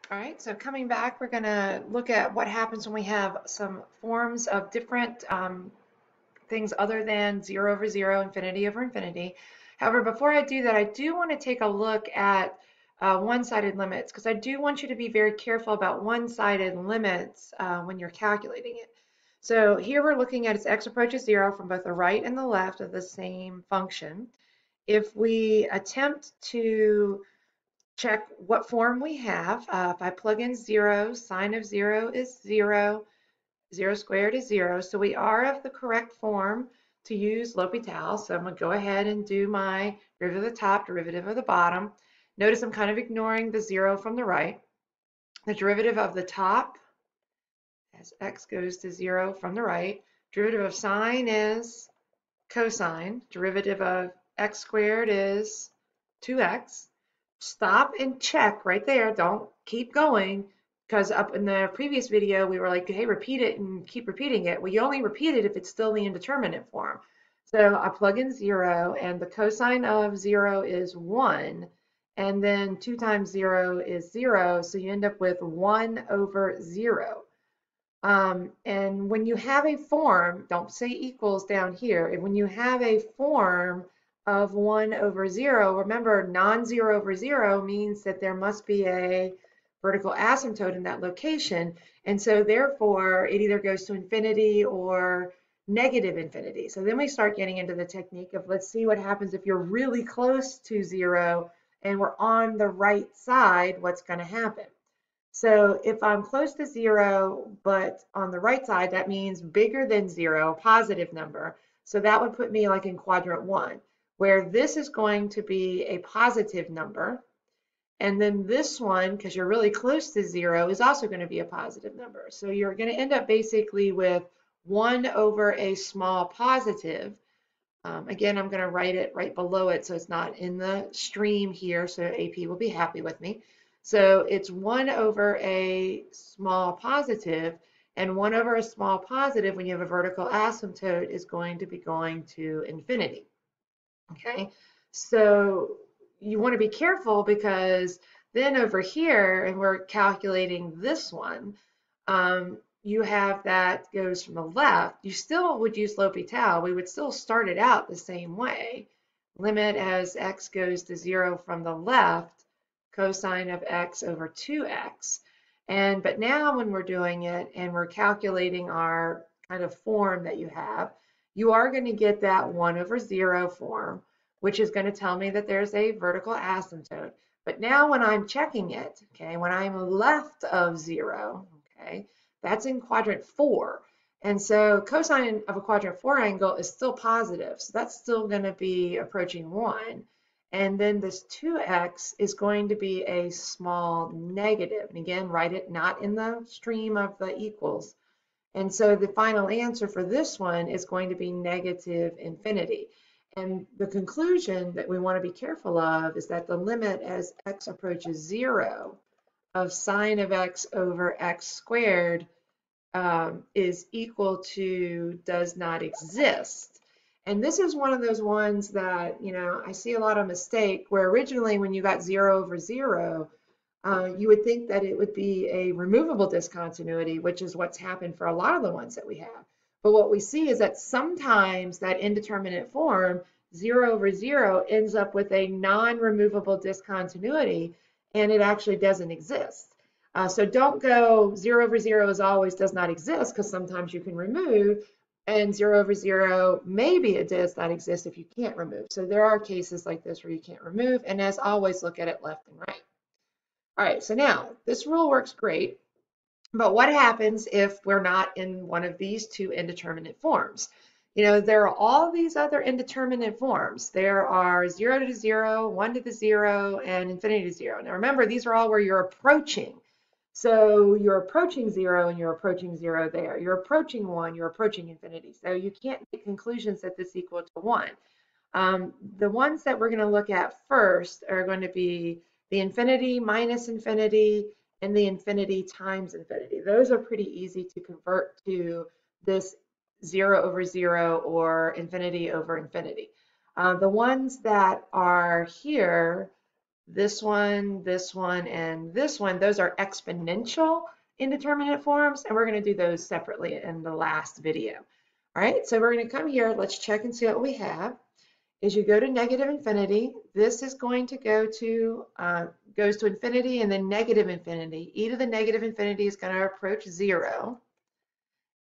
All right, so coming back, we're going to look at what happens when we have some forms of different things other than 0 over 0, infinity over infinity. However, before I do that, I do want to take a look at one-sided limits because I do want you to be very careful about one-sided limits when you're calculating it. So here we're looking at as x approaches 0 from both the right and the left of the same function. If we attempt to check what form we have. If I plug in 0, sine of 0 is 0, 0 squared is 0. So we are of the correct form to use L'Hopital. So I'm going to go ahead and do my derivative of the top, derivative of the bottom. Notice I'm kind of ignoring the 0 from the right. The derivative of the top, as x goes to 0 from the right, derivative of sine is cosine. Derivative of x squared is 2x. Stop and check right there. Don't keep going because up in the previous video we were like, hey, repeat it and keep repeating it. Well, you only repeat it if it's still the indeterminate form. So I plug in 0 and the cosine of 0 is 1. And then 2 times 0 is 0. So you end up with 1 over 0. And when you have a form, don't say equals down here. And when you have a form of 1 over 0, remember non-zero over 0 means that there must be a vertical asymptote in that location. And so therefore, it either goes to infinity or negative infinity. So then we start getting into the technique of let's see what happens if you're really close to 0 and we're on the right side, what's going to happen. So if I'm close to 0, but on the right side, that means bigger than 0, positive number. So that would put me like in quadrant 1, where this is going to be a positive number. And then this one, because you're really close to 0, is also going to be a positive number. So you're going to end up basically with 1 over a small positive. Again, I'm going to write it right below it so it's not in the stream here, so AP will be happy with me. So it's 1 over a small positive, and 1 over a small positive when you have a vertical asymptote is going to be going to infinity. Okay, so you want to be careful because then over here, and we're calculating this one, you have that goes from the left. You still would use L'Hopital. We would still start it out the same way. Limit as x goes to 0 from the left, cosine of x over 2x. But now when we're doing it and we're calculating our kind of form that you have, you are going to get that 1 over 0 form, which is going to tell me that there's a vertical asymptote. But now when I'm checking it, okay, when I'm left of 0, okay, that's in quadrant 4. And so cosine of a quadrant 4 angle is still positive. So that's still going to be approaching 1. And then this 2x is going to be a small negative. And again, write it not in the stream of the equals. And so the final answer for this one is going to be negative infinity. And the conclusion that we want to be careful of is that the limit as x approaches 0 of sine of x over x squared is equal to does not exist. And this is one of those ones that, I see a lot of mistake where originally when you got 0 over 0, you would think that it would be a removable discontinuity, which is what's happened for a lot of the ones that we have. But what we see is that sometimes that indeterminate form, 0 over 0, ends up with a non-removable discontinuity, and it actually doesn't exist. So don't go 0 over 0 is always does not exist, because sometimes you can remove, and 0 over 0, maybe it does not exist if you can't remove. So there are cases like this where you can't remove, and as always, look at it left and right. All right, so now this rule works great, but what happens if we're not in one of these two indeterminate forms? There are all these other indeterminate forms. There are 0 to the 0, 1 to the 0, and infinity to 0. Now remember, these are all where you're approaching. So you're approaching 0 and you're approaching 0 there. You're approaching 1, you're approaching infinity. So you can't make conclusions that this equal to 1. The ones that we're going to look at first are going to be the infinity minus infinity and the infinity times infinity. Those are pretty easy to convert to this 0 over 0 or infinity over infinity. The ones that are here this one, and this one, those are exponential indeterminate forms, and we're going to do those separately in the last video. All right, so we're going to come here. Let's check and see what we have. As you go to negative infinity, this is going to go to, goes to infinity and then negative infinity. E to the negative infinity is going to approach 0.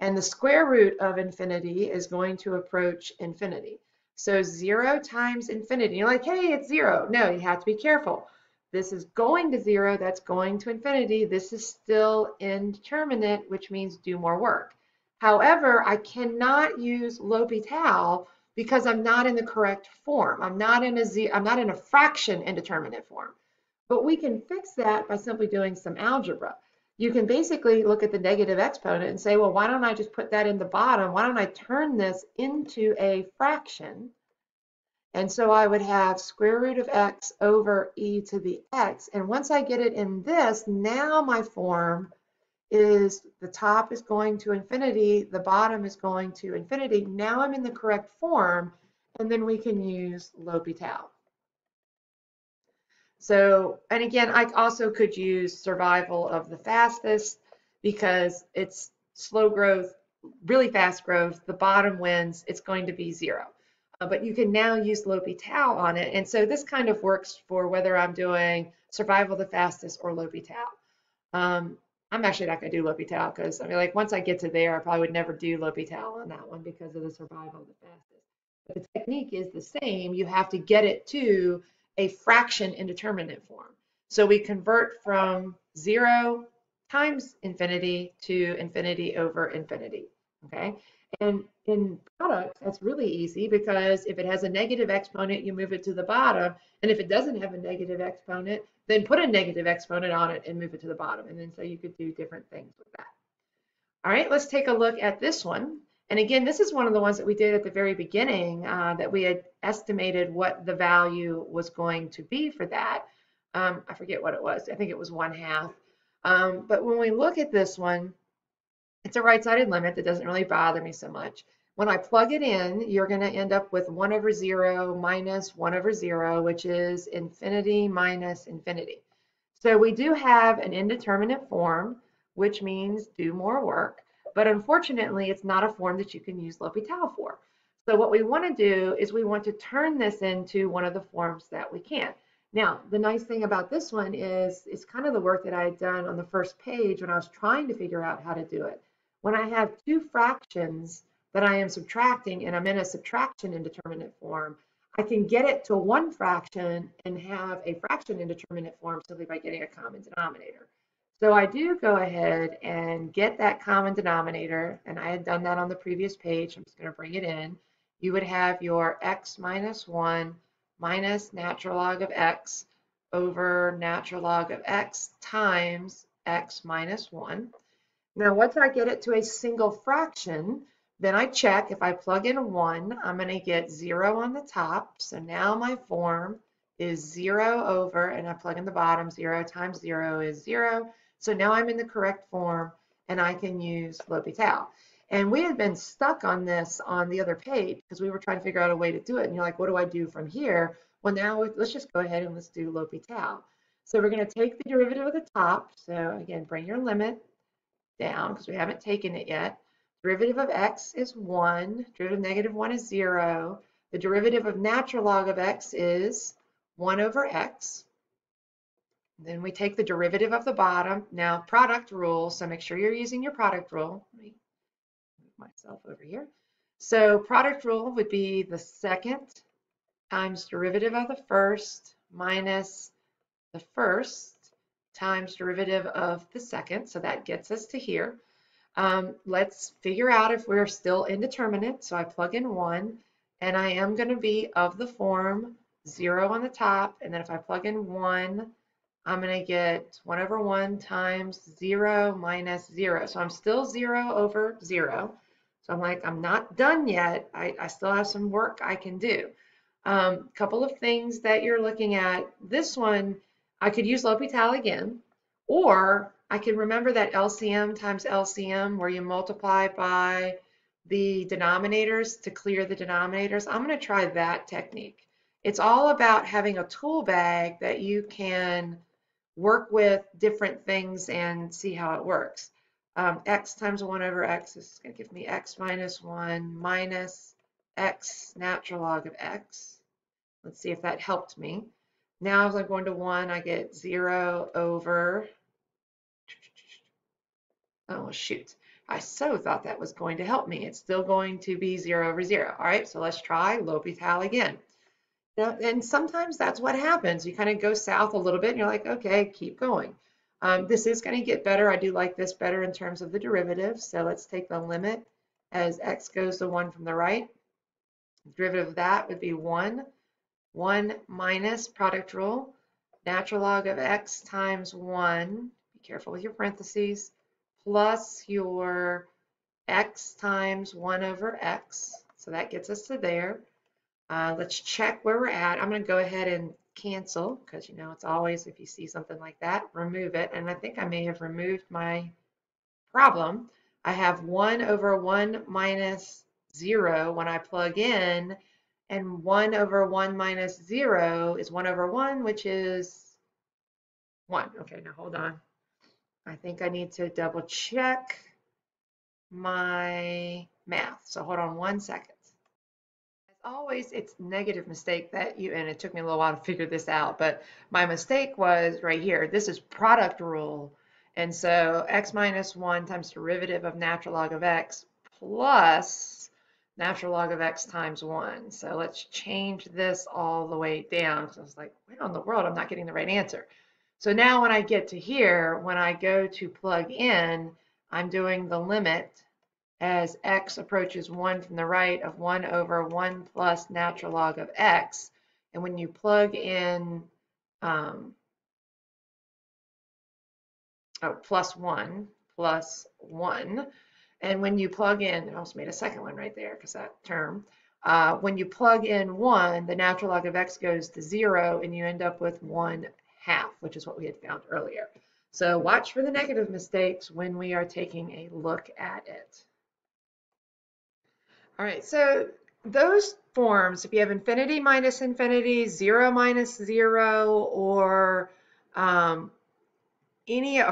And the square root of infinity is going to approach infinity. So 0 times infinity. You're like, hey, it's 0. No, you have to be careful. This is going to 0. That's going to infinity. This is still indeterminate, which means do more work. However, I cannot use L'Hopital because I'm not in the correct form. I'm not in a fraction indeterminate form. But we can fix that by simply doing some algebra. You can basically look at the negative exponent and say, well, why don't I just put that in the bottom? Why don't I turn this into a fraction? And so I would have square root of x over e to the x. And once I get it in this, now my form is the top is going to infinity, the bottom is going to infinity. Now I'm in the correct form, and then we can use L'Hopital. So, and again, I also could use survival of the fastest because it's slow growth, really fast growth. The bottom wins, it's going to be 0. But you can now use L'Hopital on it. And so this kind of works for whether I'm doing survival of the fastest or L'Hopital. I'm actually not going to do L'Hopital because I mean, like once I get to there, I probably would never do L'Hopital on that one because of the survival of the fastest. But the technique is the same. You have to get it to a fraction indeterminate form. So we convert from 0 times infinity to infinity over infinity. Okay. And in products, that's really easy because if it has a negative exponent, you move it to the bottom. And if it doesn't have a negative exponent, then put a negative exponent on it and move it to the bottom. And then so you could do different things with that. All right, let's take a look at this one. And again, this is one of the ones that we did at the very beginning that we had estimated what the value was going to be for that. I forget what it was. I think it was 1/2. But when we look at this one, it's a right-sided limit that doesn't really bother me so much. When I plug it in, you're going to end up with 1 over 0 minus 1 over 0, which is infinity minus infinity. So we do have an indeterminate form, which means do more work. But unfortunately, it's not a form that you can use L'Hopital for. So what we want to do is we want to turn this into one of the forms that we can. Now, the nice thing about this one is it's kind of the work that I had done on the first page when I was trying to figure out how to do it. When I have two fractions that I am subtracting and I'm in a subtraction indeterminate form, I can get it to one fraction and have a fraction indeterminate form simply by getting a common denominator. So I do go ahead and get that common denominator, and I had done that on the previous page. I'm just going to bring it in. You would have your x minus 1 minus natural log of x over natural log of x times x minus 1. Now, once I get it to a single fraction, then I check. If I plug in 1, I'm going to get 0 on the top. So now my form is 0 over, and I plug in the bottom, 0 times 0 is 0. So now I'm in the correct form, and I can use L'Hopital. And we had been stuck on this on the other page because we were trying to figure out a way to do it. And you're like, what do I do from here? Well, now let's just go ahead and let's do L'Hopital. So we're going to take the derivative of the top. So again, bring your limit down because we haven't taken it yet. Derivative of x is 1. Derivative of negative 1 is 0. The derivative of natural log of x is 1 over x. Then we take the derivative of the bottom. Now, product rule, so make sure you're using your product rule. Let me move myself over here. So product rule would be the second times derivative of the first minus the first times derivative of the second. So that gets us to here. Let's figure out if we're still indeterminate. So I plug in 1, and I am going to be of the form 0 on the top. And then if I plug in 1, I'm going to get 1 over 1 times 0 minus 0. So I'm still 0 over 0. So I'm like, I'm not done yet. I still have some work I can do. Couple of things that you're looking at. This one, I could use L'Hopital again, or I can remember that LCM times LCM where you multiply by the denominators to clear the denominators. I'm going to try that technique. It's all about having a tool bag that you can work with different things and see how it works. X times 1 over x is going to give me x minus 1 minus x natural log of x. Let's see if that helped me. Now as I'm going to 1, I get 0 over, oh shoot, I so thought that was going to help me. It's still going to be 0 over 0. All right, so let's try L'Hopital again. Now, and sometimes that's what happens. You kind of go south a little bit and you're like, okay, keep going. This is going to get better. I do like this better in terms of the derivative. So let's take the limit as x goes to 1 from the right. The derivative of that would be 1. 1 minus product rule, natural log of x times 1. Be careful with your parentheses. Plus your x times 1 over x. So that gets us to there. Let's check where we're at. I'm going to go ahead and cancel because you know it's always, if you see something like that, remove it. And I think I may have removed my problem. I have 1 over 1 minus 0 when I plug in, and 1 over 1 minus 0 is 1 over 1, which is 1. Okay, now hold on. I think I need to double check my math. So hold on 1 second. As always, it's negative mistake that you, and it took me a little while to figure this out, but my mistake was right here. This is product rule. And so x minus 1 times derivative of natural log of x plus natural log of x times 1. So let's change this all the way down. So I was like, where in the world? I'm not getting the right answer. So now when I get to here, when I go to plug in, I'm doing the limit as x approaches 1 from the right of 1 over 1 plus natural log of x. And when you plug in plus 1, and when you plug in, I almost made a second one right there because that term, when you plug in 1, the natural log of x goes to 0, and you end up with 1/2, which is what we had found earlier. So watch for the negative mistakes when we are taking a look at it. All right, so those forms, if you have infinity minus infinity, 0 minus 0, or a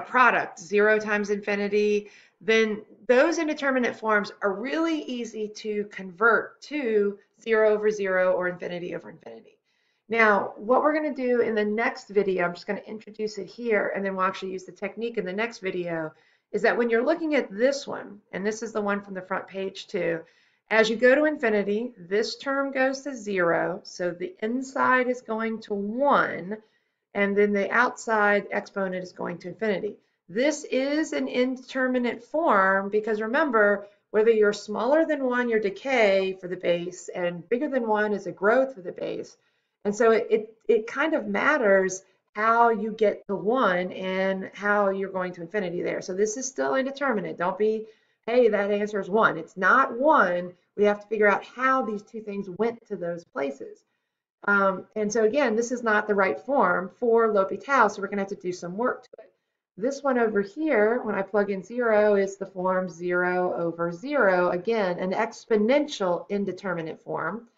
product, 0 times infinity, then those indeterminate forms are really easy to convert to 0 over 0 or infinity over infinity. Now, what we're going to do in the next video, I'm just going to introduce it here, and then we'll actually use the technique in the next video, is that when you're looking at this one, and this is the one from the front page too, as you go to infinity, this term goes to 0, so the inside is going to 1, and then the outside exponent is going to infinity. This is an indeterminate form because remember, whether you're smaller than 1, you're decay for the base, and bigger than 1 is a growth for the base. And so it kind of matters how you get to 1 and how you're going to infinity there. So this is still indeterminate. Don't be, hey, that answer is 1. It's not 1. We have to figure out how these two things went to those places. And so again, this is not the right form for L'Hopital, so we're going to have to do some work to it. This one over here, when I plug in 0, is the form 0 over 0, again, an exponential indeterminate form.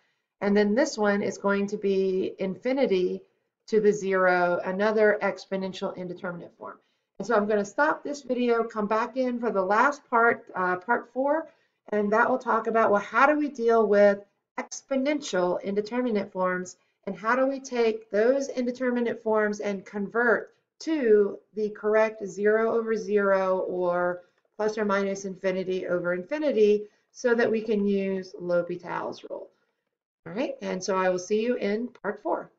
And then this one is going to be infinity to the 0, another exponential indeterminate form. And so I'm going to stop this video, come back in for the last part, part 4, and that will talk about, well, how do we deal with exponential indeterminate forms, and how do we take those indeterminate forms and convert to the correct 0 over 0 or plus or minus infinity over infinity so that we can use L'Hopital's rule. All right, and so I will see you in part 4.